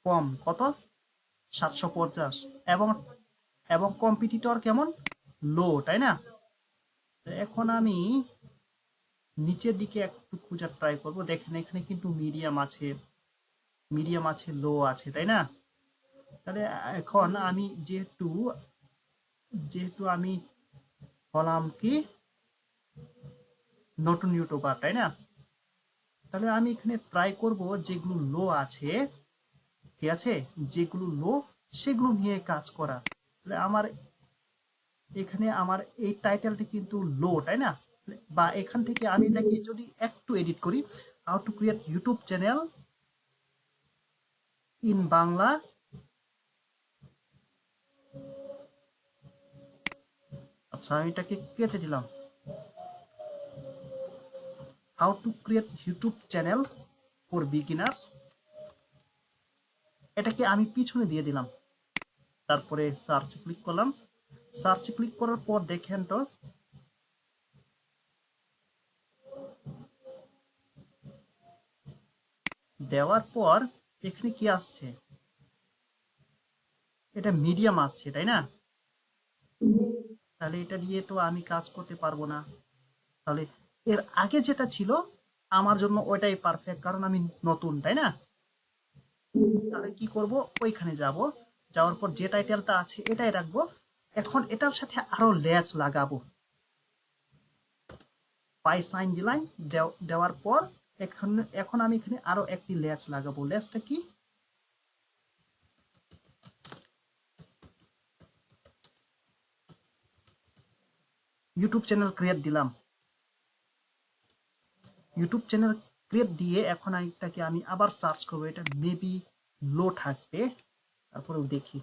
[SPEAKER 1] কম। কত? 750। এবং এবং কম্পিটিটর কেমন? লো, তাই না? তো এখন আমি নিচের দিকে একটু খোঁজার ট্রাই করব। দেখেন এখানে কিন্তু মিডিয়াম আছে, মিডিয়াম আছে, লো আছে, তাই না? তাহলে এখন আমি যেহেতু যেহেতু আমি হলাম কি নতুন ইউটিউবার, তাই না? তাহলে আমি এখানে ট্রাই করব যেগুলো লো আছে, ঠিক আছে, যেগুলো লো সেগুলো নিয়ে কাজ করা। তাহলে আমার এখানে আমার এই টাইটেলটা কিন্তু লো, তাই না? বা এখান থেকে আমি এটাকে যদি একটু এডিট করি, how to create YouTube channel in Bangla. আচ্ছা, আমি এটাকে কেটে দিলাম, how to create YouTube channel for beginners. এটাকে আমি পিছনে দিয়ে দিলাম। তারপরে সার্চ ক্লিক করলাম। সার্চ ক্লিক করার পর দেখেন তো, দেওয়ার পর এখানে কি আসছে? এটা মিডিয়াম আসছে, তাই না? তাহলে এটা দিয়ে তো আমি কাজ করতে পারবো না। তাহলে এর আগে যেটা ছিল আমার জন্য ওইটাই পারফেক্ট, কারণ আমি নতুন, তাই না? তাহলে কি করব, ওইখানে যাব, যাওয়ার পর যে টাইটেলটা আছে এটাই রাখবো। এখন এটার সাথে আরো লেজ লাগাবো। পাই সাইন দিলাম, দেওয়ার পর এখন এখন আমি এখানে আরো একটি লেজ লাগাবো। লেজটা কি? ইউটিউব চ্যানেল ক্রিয়েট দিলাম। ইউটিউব চ্যানেল ক্রিয়েট দিয়ে এখন এটাকে আমি আবার সার্চ করবো। এটা মেবি লো থাকবে। তারপরেও দেখি,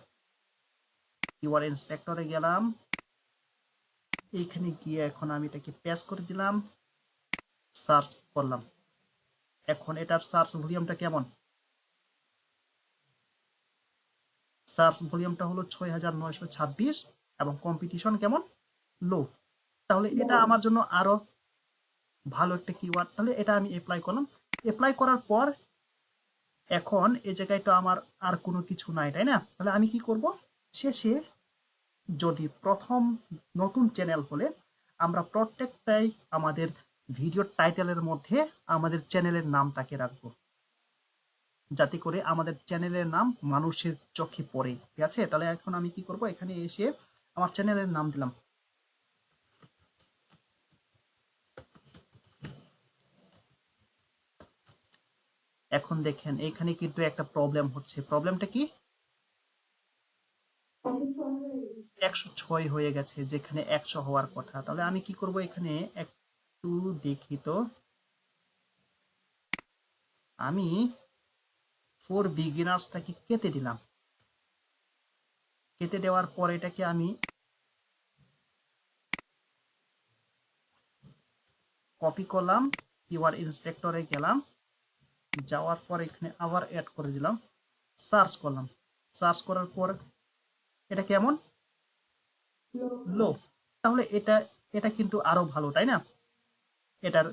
[SPEAKER 1] কিওয়ার্ড ইন্সপেক্টরে গেলাম, এইখানে গিয়ে এখন আমি এটাকে পেস্ট করে দিলাম, সার্চ করলাম। এখন এটার সার্চ ভলিউমটা কেমন? সার্চ ভলিউমটা হলো 6926, এবং কম্পিটিশন কেমন? লো। তাহলে এটা আমার জন্য আরো ভালো একটা কিওয়ার্ড। তাহলে এটা আমি অ্যাপ্লাই করলাম। অ্যাপ্লাই করার পর এখন এই জায়গায় তো আমার আর কোনো কিছু নাই, তাই না? তাহলে আমি কি করব, শেষে যদি প্রথম নতুন চ্যানেল হলে আমরা প্রত্যেকটাই আমাদের ভিডিও টাইটেলের মধ্যে আমাদের চ্যানেলের নামটাকে রাখবো, যাতে করে আমাদের চ্যানেলের নাম মানুষের চোখে পড়ে। ঠিক আছে? তাহলে এখন আমি কি করব, এখানে এসে আমার চ্যানেলের নাম দিলাম। এখন দেখেন এখানে কিন্তু একটা প্রবলেম হচ্ছে। প্রবলেমটা কি? 106 হয়ে গেছে, যেখানে 100 হওয়ার কথা। তাহলে আমি কি করব, এখানে একটু দেখি তো। আমি ফর বিগিনার্সটাকে কেটে দিলাম। কেটে দেওয়ার পর এটাকে আমি কপি করলাম, কিওয়ার্ড ইন্সপেক্টরে গেলাম, যাওয়ার পর এখানে আবার অ্যাড করে দিলাম, সার্চ করলাম। সার্চ করার পর এটা কেমন? লো। তাহলে এটা এটা কিন্তু আরো ভালো, তাই না? এটার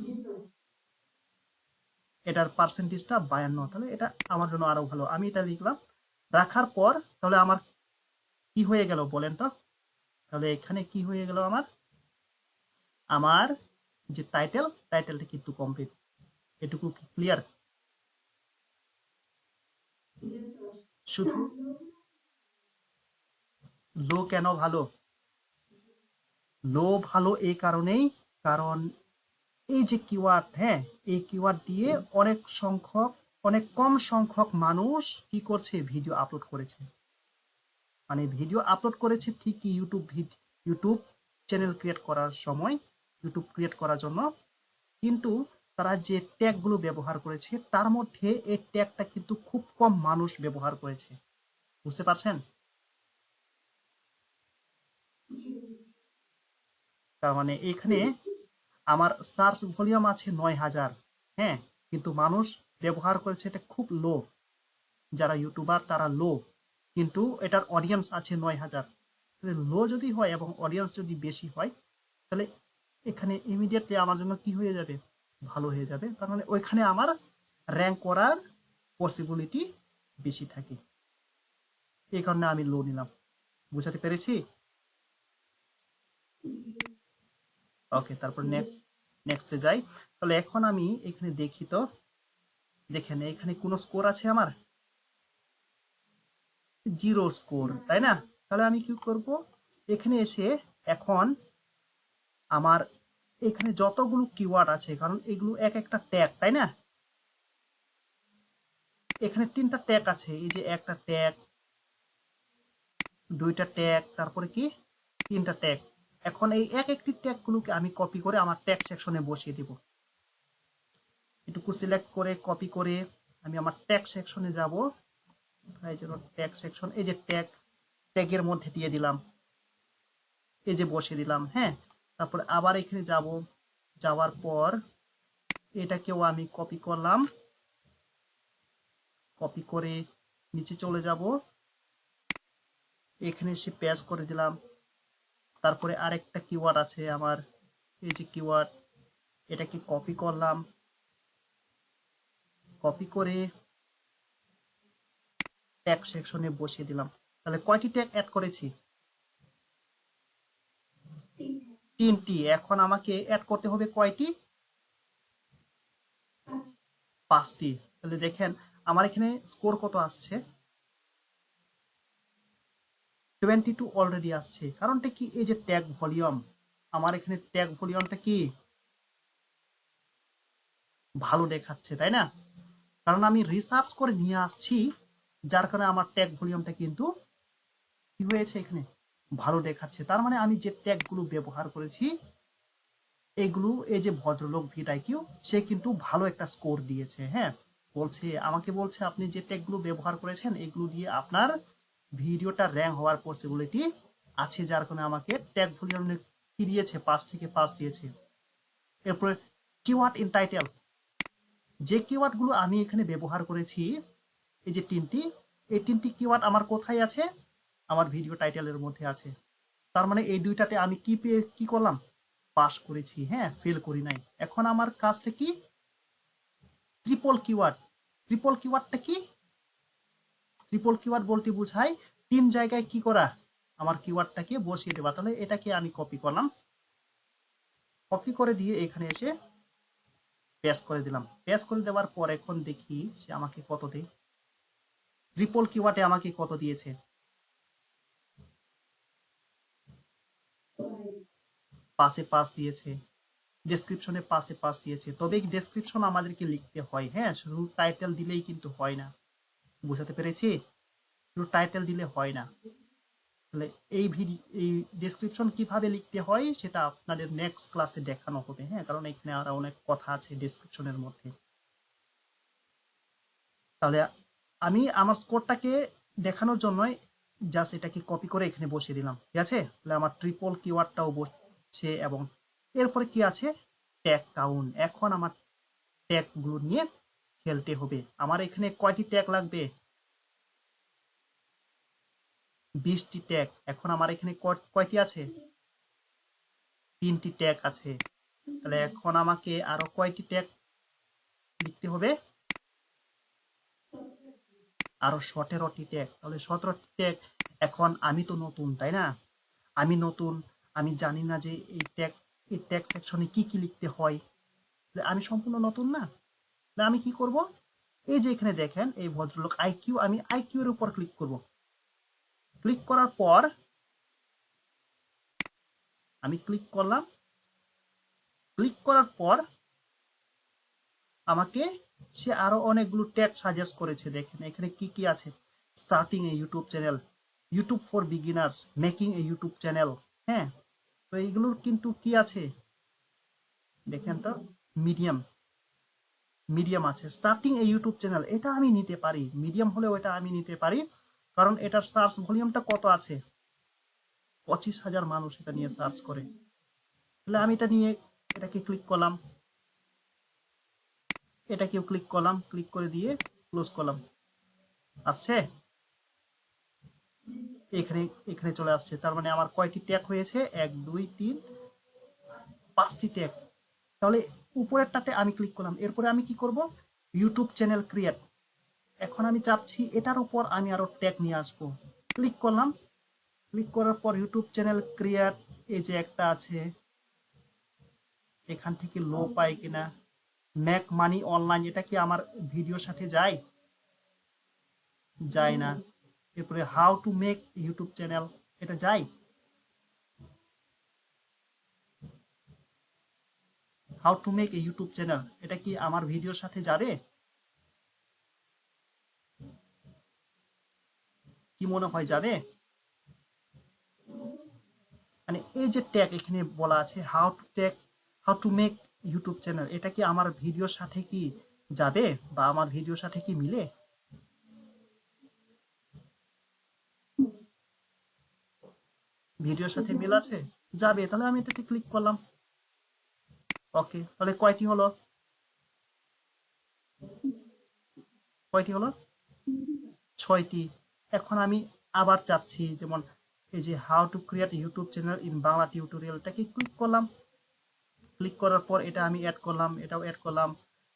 [SPEAKER 1] এটার পার্সেন্টেজটা 52, তাহলে এটা আমার জন্য আরো ভালো। আমি এটা লিখলাম, রাখার পর তাহলে আমার কি হয়ে গেল বলেন তো? তাহলে এখানে কি হয়ে গেল, আমার আমার যে টাইটেলটা কিন্তু কমপ্লিট। এটুকু কি ক্লিয়ার? শুধু লো কেন ভালো? লো ভালো এই কারণেই, কারণ এই যে কিওয়ার্ড, হ্যাঁ, এই কিওয়ার্ড দিয়ে অনেক কম সংখ্যক মানুষ কি করছে, ভিডিও আপলোড করেছে। মানে ভিডিও আপলোড করেছে ঠিকই ইউটিউব চ্যানেল ক্রিয়েট করার সময়, ইউটিউব ক্রিয়েট করার জন্য, কিন্তু তারা যে ট্যাগগুলো ব্যবহার করেছে তার মধ্যে এই ট্যাগটা কিন্তু খুব কম মানুষ ব্যবহার করেছে। বুঝতে পারছেন? তার মানে এখানে আমার সার্চ ভলিউম আছে 9,000, হ্যাঁ, কিন্তু মানুষ ব্যবহার করেছে এটা খুব লো। যারা ইউটিউবার তারা লো, কিন্তু এটার অডিয়েন্স আছে 9,000। লো যদি হয় এবং অডিয়েন্স যদি বেশি হয়, তাহলে এখানে ইমিডিয়েটলি আমার জন্য কি হয়ে যাবে, ভালো হয়ে যাবে। তার মানে ওইখানে আমার র্যাঙ্ক করার পসিবিলিটি বেশি থাকে। এই কারণে আমি লো নিলাম। বুঝাতে পেরেছি? ওকে, তারপর নেক্সটে যাই। তাহলে এখন আমি এখানে দেখি তো, দেখেন এখানে কোনো স্কোর আছে আমার? জিরো স্কোর, তাই না? তাহলে আমি কি করব, এখানে এসে এখন আমার এখানে যতগুলো কিওয়ার্ড আছে, কারণ এগুলো এক একটা ট্যাগ, তাই না? এখানে 3টা ট্যাগ আছে, এই যে একটা ট্যাগ, 2টা ট্যাগ, তারপরে কি 3টা ট্যাগ। এখন এই এক একটি ট্যাগ গুলোকে আমি কপি করে আমার ট্যাগ সেকশনে বসিয়ে দিব। এটুকু সিলেক্ট করে কপি করে আমি আমার ট্যাগ সেকশনে যাব। এই জন্য ট্যাগ সেকশন, এই যে ট্যাগের মধ্যে দিয়ে দিলাম, এই যে বসিয়ে দিলাম, হ্যাঁ। তারপরে আবার এখানে যাব, যাওয়ার পর এটাকেও আমি কপি করলাম, কপি করে নিচে চলে যাব, এখানে এসে পেস্ট করে দিলাম। তারপরে আরেকটা কিওয়ার্ড আছে আমার, এই যে কিওয়ার্ড, এটাকে কপি করলাম, কপি করে ট্যাগ সেকশনে বসিয়ে দিলাম। তাহলে কয়টি ট্যাগ অ্যাড করেছি? 3টি। এখন আমাকে অ্যাড করতে হবে কয়টি? 5টি। তাহলে দেখেন আমার এখানে স্কোর কত আসছে, 22 অলরেডি আসছে। কারণটা কি, এই যে ট্যাগ ভলিউম, আমার এখানে ট্যাগ ভলিউমটা কি ভালো দেখাচ্ছে, তাই না? কারণ আমি রিসার্চ করে নিয়ে আসছি, যার কারণে আমার ট্যাগ ভলিউমটা কিন্তু কি হয়েছে, এখানে ভালো দেখাচ্ছে। তার মানে আমি যে ট্যাগগুলো ব্যবহার করেছি এগুলো, এই যে ভদ্রলোক ভিডাইকিউ, সে কিন্তু ভালো একটা স্কোর দিয়েছে, হ্যাঁ। আমাকে বলছে আপনি যে ট্যাগগুলো ব্যবহার করেছেন এগুলো দিয়ে আপনার ভিডিওটা র্যাঙ্ক হওয়ার পসিবিলিটি আছে, যার কারণে আমাকে ট্যাগ ভলিউম কি দিয়েছে, 5 থেকে 5 দিয়েছে। এরপরে কিওয়ার্ড ইন টাইটেল, যে কিওয়ার্ড গুলো আমি এখানে ব্যবহার করেছি, এই যে 3টি, এই 3টি কিওয়ার্ড আমার কোথায় আছে, আমার ভিডিও টাইটেলের মধ্যে আছে। তার মানে এই 2টাতে আমি কি করলাম, পাস করেছি, হ্যাঁ, ফেল করি নাই। এখন আমার কাজটা কি, ট্রিপল কিওয়ার্ড, ট্রিপল কিওয়ার্ডটা কি? ট্রিপল কিওয়ার্ড বলতে বোঝায় 3 জায়গায় কি করা, আমার কিওয়ার্ডটাকে বসিয়ে দেওয়া। তাহলে এটাকে আমি কপি করলাম, কপি করে দিয়ে এখানে এসে পেস্ট করে দিলাম। পেস্ট করে দেওয়ার পর এখন দেখি সে আমাকে কত দেয়। ট্রিপল কিওয়ার্ডে আমাকে কত দিয়েছে, 5/5 দিয়েছে। ডেসক্রিপশনে 5/5 দিয়েছে। তবে ডেসক্রিপশন আমাদেরকে লিখতে হয়, হ্যাঁ, শুধু টাইটেল দিলেই কিন্তু হয় না। বুঝাতে পেরেছি? শুধু টাইটেল দিলে হয় না। তাহলে এই ডেসক্রিপশন কিভাবে লিখতে হয় সেটা আপনাদের নেক্সট ক্লাসে দেখানো হবে, হ্যাঁ, কারণ এখানে আরো অনেক কথা আছে ডেসক্রিপশনের মধ্যে। তাহলে আমি আমার স্কোরটাকে দেখানোর জন্য জাস্ট এটাকে কপি করে এখানে বসিয়ে দিলাম, ঠিক আছে? তাহলে আমার ট্রিপল কিওয়ার্ডটাও বসছে এবং এরপরে কি আছে, ট্যাগ কাউন্ট। এখন আমার ট্যাগ গুলো নিয়ে খেলতে হবে। আমার এখানে কয়টি ট্যাগ লাগবে? 20টি ট্যাগ। এখন আমার এখানে কয়টি আছে? 3টি ট্যাগ আছে। তাহলে এখন আমাকে আরো কয়টি ট্যাগ লিখতে হবে? আরো 17টি ট্যাগ। তাহলে 17টি ট্যাগ। এখন আমি তো নতুন, তাই না? আমি নতুন, আমি জানি না যে এই ট্যাগ সেকশনে কি কি লিখতে হয়। আমি সম্পূর্ণ নতুন না। আমি কি করব, এই যে এখানে দেখেন এই ভদ্রলোক আইকিউ, আমি আইকিউ এর উপর ক্লিক করব। ক্লিক করার পর আমি ক্লিক করলাম। ক্লিক করার পর আমাকে সে আরো অনেকগুলো ট্যাগ সাজেস্ট করেছে। দেখেন এখানে কি কি আছে, starting A YouTube channel, YouTube for beginners, making A YouTube channel, হ্যাঁ। তো এইগুলোর কিন্তু কি আছে দেখেন তো, মিডিয়াম, মিডিয়াম আছে, স্টার্টিং এ ইউটিউব চ্যানেল, এটা আমি নিতে পারি, মিডিয়াম হলেও এটা আমি নিতে পারি, কারণ এটার সার্চ ভলিউমটা কত আছে, 25,000 মানুষ এটা নিয়ে সার্চ করে। তাহলে আমি এটা নিয়ে এটাকে ক্লিক করলাম, এটাকেও ক্লিক করলাম, ক্লিক করে দিয়ে ক্লোজ করলাম। আসছে এখানে, এখানে চলে আসছে। তার মানে আমার কয়টি ট্যাগ হয়েছে, 1 2 3 5টি ট্যাগ। তাহলে উপরেরটাতে আমি ক্লিক করলাম। এরপরে আমি কি করব, ইউটিউব চ্যানেল ক্রিয়েট। এখন আমি চাচ্ছি এটার উপর আমি আরো ট্যাগ নিয়ে আসবো। ক্লিক করলাম। ক্লিক করার পর ইউটিউব চ্যানেল ক্রিয়েট, এই যে একটা আছে, এখান থেকে লো পাই কিনা, মেক মানি অনলাইন, এটা কি আমার ভিডিওর সাথে যায়? যায় না। এরপরে how to make YouTube channel, এটা যায়? How to make a YouTube channel, এটা কি আমার ভিডিওর সাথে যাবে? কি মনে হয় যাবে? মানে এই যে ট্যাগ এখানে বলা আছে how to make YouTube channel, এটা কি আমার ভিডিওর সাথে কি যাবে বা আমার ভিডিওর সাথে কি মিলে? ভিডিওর সাথে মিল আছে, যাবে। তাহলে আমি এটাতে ক্লিক করলাম। ওকে, তাহলে কয়টি হলো, কয়টি হলো? 6টি। এখন আমি আবার চাচ্ছি, যেমন এই যে how to create YouTube channel in Bangla টিউটোরিয়ালটাকে ক্লিক করলাম। ক্লিক করার পর এটা আমি অ্যাড করলাম, এটাও অ্যাড করলাম।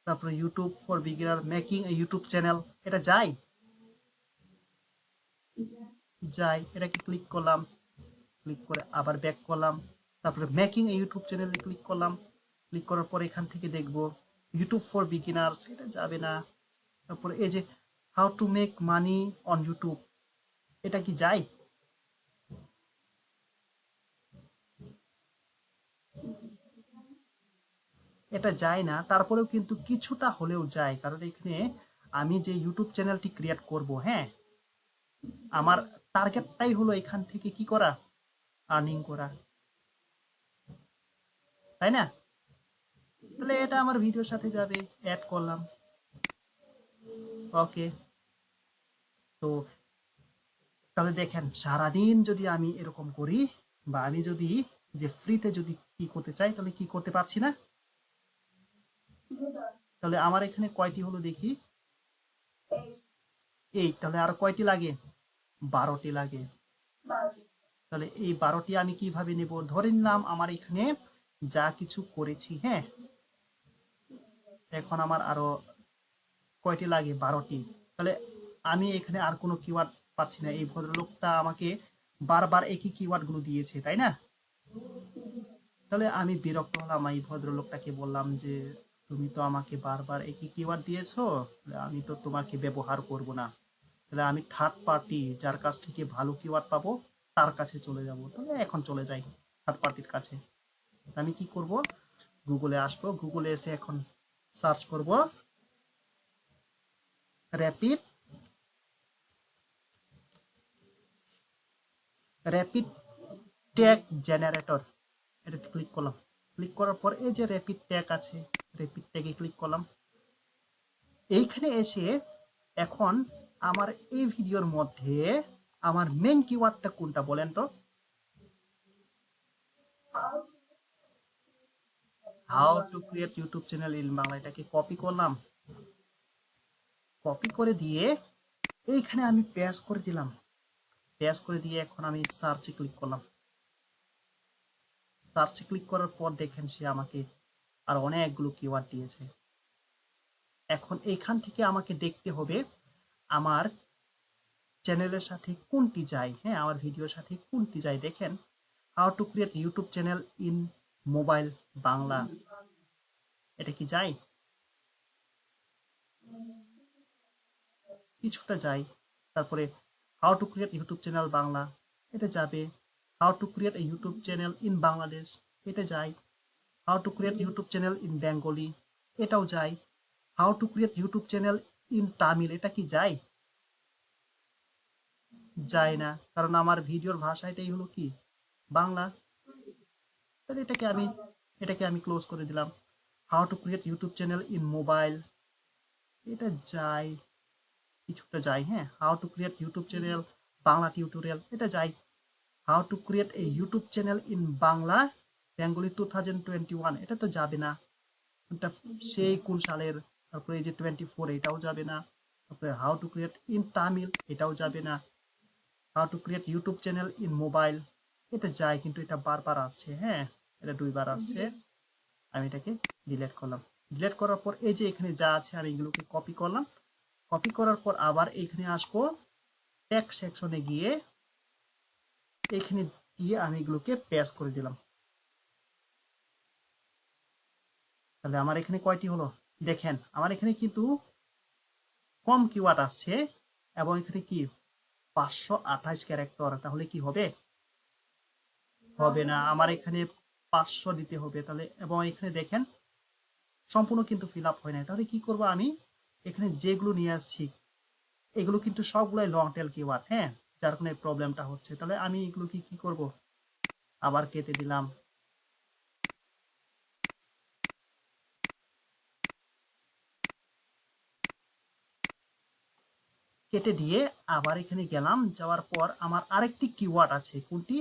[SPEAKER 1] তারপরে YouTube for beginner, making A YouTube channel, এটা যায়? যায়। এটাকে ক্লিক করলাম, ক্লিক করে আবার ব্যাক করলাম। তারপরে মেকিং এ ইউটিউব চ্যানেলে ক্লিক করলাম। ক্লিক করার পর এখান থেকে দেখব ইউটিউব ফর বিগিনার্স, এটা যাবে না। তারপরে এই যে how to make money on YouTube, এটা কি যায়? এটা যায় না। তারপরেও কিন্তু কিছুটা হলেও যায়, কারণ এখানে আমি যে ইউটিউব চ্যানেলটি ক্রিয়েট করব, হ্যাঁ, আমার টার্গেটটাই হলো এখান থেকে কি করা, আর্নিং করা, তাই না? তাহলে এটা আমার ভিডিওর সাথে যাবে, অ্যাড করলাম। ওকে। তো তাহলে দেখেন সারাদিন যদি আমি এরকম করি, বা আমি যদি যে ফ্রিতে যদি কি করতে চাই, তাহলে কি করতে পারছি না। তাহলে আমার এখানে কয়টি হলো দেখি, এই তাহলে আর কয়টি লাগে, 12টি লাগে। তাহলে এই 12টি আমি কিভাবে নেব, ধরে নিলাম আমার এখানে যা কিছু করেছি, হ্যাঁ, এখন আমার আরো কয়টি লাগে? 12টি। তাহলে আমি এখানে আর কোনো কিওয়ার্ড পাচ্ছি না। এই ভদ্রলোকটা আমাকে বারবার একই কিওয়ার্ড গুলো দিয়েছে, তাই না? তাহলে আমি বিরক্ত হলাম, এই ভদ্রলোকটাকে বললাম যে তুমি তো আমাকে বারবার একই কিওয়ার্ড দিয়েছো, তাহলে আমি তো তোমাকে ব্যবহার করব না। তাহলে আমি থার্ড পার্টি যার কাছ থেকে ভালো কিওয়ার্ড পাবো তার কাছে চলে যাব। তাহলে এখন চলে যাই থার্ড পার্টির কাছে। আমি কি করব? গুগলে আসবো, গুগলে এসে এখন সার্চ করব র্যাপিড র্যাপিড ট্যাগ জেনারেটর। এটা ক্লিক করলাম। ক্লিক করার পর এই যে র্যাপিড ট্যাগ আছে, র্যাপিড ট্যাগে ক্লিক করলাম। এইখানে এসে এখন আমার এই ভিডিওর মধ্যে আমার মেইন কিওয়ার্ডটা কোনটা বলেন তো? How to create YouTube channel in Bangla. এটাকে কপি করলাম, কপি করে দিয়ে এইখানে আমি পেস্ট করে দিলাম। পেস্ট করে দিয়ে এখন আমি সার্চে ক্লিক করলাম। সার্চে ক্লিক করার পর দেখেন সে আমাকে আর অনেকগুলো কিওয়ার্ড দিয়েছে। এখন এইখান থেকে আমাকে দেখতে হবে আমার চ্যানেলের সাথে কোনটি যায়। হ্যাঁ, আমার ভিডিওর সাথে কোনটি যায়। দেখেন, how to create YouTube channel in mobile Bangla, এটা কি যায়? কিছুটা যায়। তারপরে how to create YouTube channel Bangla, এটা যাবে। How to create a YouTube channel in Bangladesh, এটা যায়। How to create YouTube channel in Bengali, এটাও যায়। How to create YouTube channel in Tamil, এটা কি যায়? যায় না, কারণ আমার ভিডিওর ভাষা এটাই হলো কি বাংলা। তাহলে এটাকে আমি ক্লোজ করে দিলাম। How to create YouTube channel in mobile, এটা যায়, কিছুটা যায়। হ্যাঁ, how to create YouTube channel Bangla tutorial, এটা যায়। How to create a YouTube channel in Bangla Bengali 2021, এটা তো যাবে না। এটা সেই কোন সালের? তারপরে এই যে 24, এটাও যাবে না। তারপরে how to create in Tamil, এটাও যাবে না। How to create YouTube channel in mobile, এটা যায়, কিন্তু এটা বারবার আসছে। হ্যাঁ, এটা 2বার আসছে। আমি এটাকে ডিলিট করলাম। ডিলিট করার পর এই যে এখানে যা আছে আমি এগুলোকে কপি করলাম। কপি করার পর আবার এখানে আসবো, টেক্সট সেকশনে গিয়ে এখানে গিয়ে আমি এগুলোকে পেস্ট করে দিলাম। তাহলে আমার এখানে কয়টি হলো? দেখেন, আমার এখানে কিন্তু কম কিওয়ার্ড আসছে এবং এখানে কি 528 ক্যারেক্টার। তাহলে কি হবে? হবে না, আমার এখানে 500 দিতে হবে। তাহলে এবং এখানে দেখেন সম্পূর্ণ কিন্তু ফিল আপ হয় না। তাহলে কি করব আমি? এখানে যেগুলো নিয়ে আসছি এগুলো কিন্তু সবগুলাই লং টেল কিওয়ার্ড। হ্যাঁ, যার কারণে প্রবলেমটা হচ্ছে। তাহলে আমি এগুলো কি করব? আবার কেটে দিলাম। কেটে দিয়ে আবার এখানে গেলাম। যাওয়ার পর আমার আরেকটি কিওয়ার্ড আছে, কোনটি?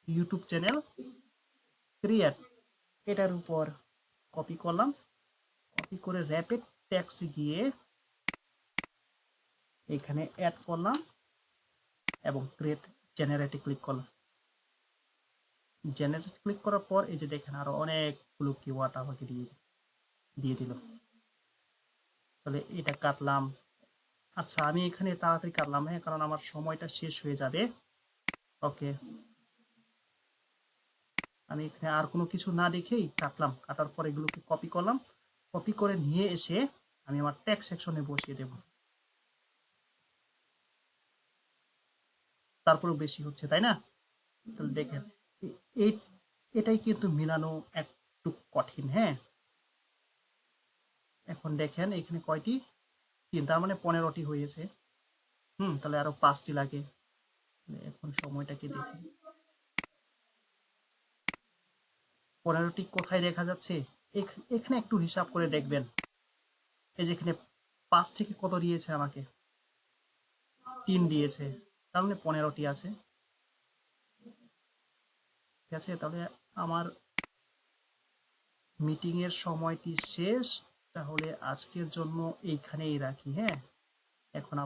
[SPEAKER 1] ইউটিউব চ্যানেল ক্রিয়েট, এটার উপর কপি করলাম। কপি করে র্যাপিড ট্যাক্সে গিয়ে এখানে অ্যাড করলাম এবং ক্রিয়েট জেনারেটে ক্লিক করলাম। জেনারেট ক্লিক করার পর এই যে দেখেন আরো অনেকগুলো কিওয়ার্ড আমাকে দিয়ে দিয়ে দিল। তাহলে এটা কাটলাম। আচ্ছা, আমি এখানে তাড়াতাড়ি কাটলাম, হ্যাঁ, কারণ আমার সময়টা শেষ হয়ে যাবে। ওকে, আমি এখানে আর কোনো কিছু না দেখেই কাটলাম। কাটার পর এগুলোকে কপি করলাম। কপি করে নিয়ে এসে আমি আমার টেক্সট সেকশনে বসিয়ে দেব। তারপরেও বেশি হচ্ছে, তাই না? তাহলে দেখেন এই এটাই কিন্তু মিলানো একটু কঠিন। হ্যাঁ, এখন দেখেন এখানে কয়টি? 3, তার মানে 15টি হয়েছে। তাহলে আরো 5টি লাগে। এখন সময়টাকে দেখি, 15টি কোথায় দেখা যাচ্ছে? এখানে একটু হিসাব করে দেখবেন। এই যে এখানে 5 থেকে কত দিয়েছে আমাকে? 3 দিয়েছে, তার মানে 15টি আছে। ঠিক আছে, তাহলে আমার মিটিং এর সময়টি শেষ। তাহলে আজকের জন্য এইখানেই রাখি। হ্যাঁ, এখন